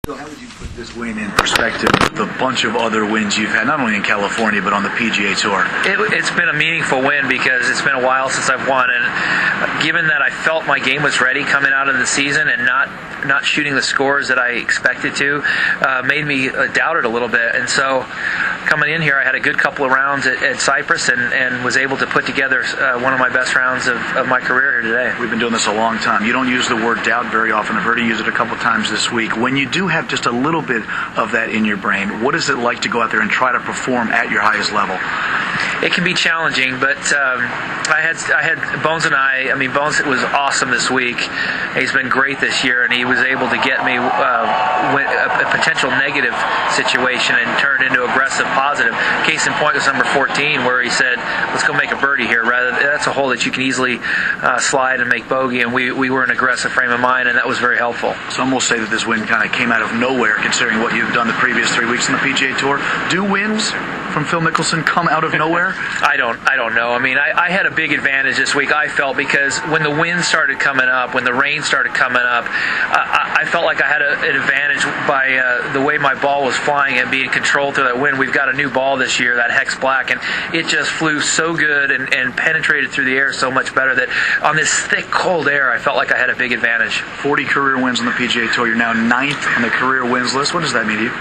So how would you put this win in perspective with the bunch of other wins you've had, not only in California, but on the PGA Tour? It's been a meaningful win because it's been a while since I've won, and given that I felt my game was ready coming out of the season and not shooting the scores that I expected to, made me doubt it a little bit. And so coming in here, I had a good couple of rounds at Cypress and was able to put together one of my best rounds of my career here today. We've been doing this a long time. You don't use the word doubt very often. I've heard you use it a couple times this week. When you do have just a little bit of that in your brain, what is it like to go out there and try to perform at your highest level? It can be challenging, but I had Bones Bones was awesome this week. He's been great this year, and he was able to get me a potential negative situation and turn it into aggressive positive. Case in point was number 14, where he said, "Let's go make a birdie here." That's a hole that you can easily slide and make bogey, and we were in an aggressive frame of mind, and that was very helpful. Some will say that this win kind of came out of nowhere, considering what you've done the previous 3 weeks on the PGA Tour. Do wins from Phil Mickelson come out of nowhere? I don't know. I had a big advantage this week, I felt, because when the wind started coming up, when the rain started coming up, I felt like I had an advantage by the way my ball was flying and being controlled through that wind. We've got a new ball this year, that Hex Black, and it just flew so good and penetrated through the air so much better that on this thick, cold air, I felt like I had a big advantage. 40 career wins on the PGA Tour. You're now 9th on the career wins list. What does that mean to you?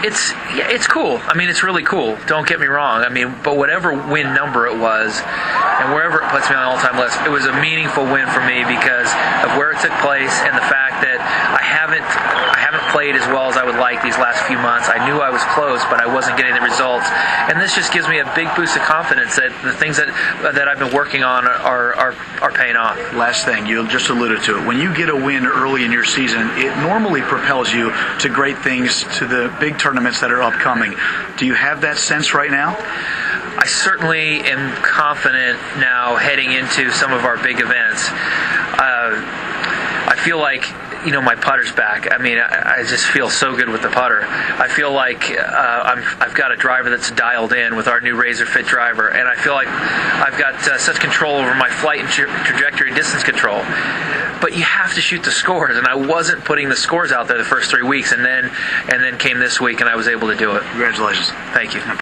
It's cool. It's really cool. Don't get me wrong. But whatever win number it was, and wherever it puts me on the all-time list, it was a meaningful win for me because of where it took place and the fact that I haven't played as well as I would like these last few months. I knew I was close, but I wasn't getting the results. And this just gives me a big boost of confidence that the things that I've been working on are paying off. Last thing, you just alluded to it. When you get a win early in your season, it normally propels you to great things, to the big tournaments that are upcoming. Do you have that sense right now? I certainly am confident now heading into some of our big events. I feel like my putter's back. I just feel so good with the putter. I feel like I've got a driver that's dialed in with our new Razor Fit driver, and I feel like I've got such control over my flight and trajectory and distance control. But you have to shoot the scores, and I wasn't putting the scores out there the first 3 weeks, and then came this week, and I was able to do it. Congratulations. Thank you.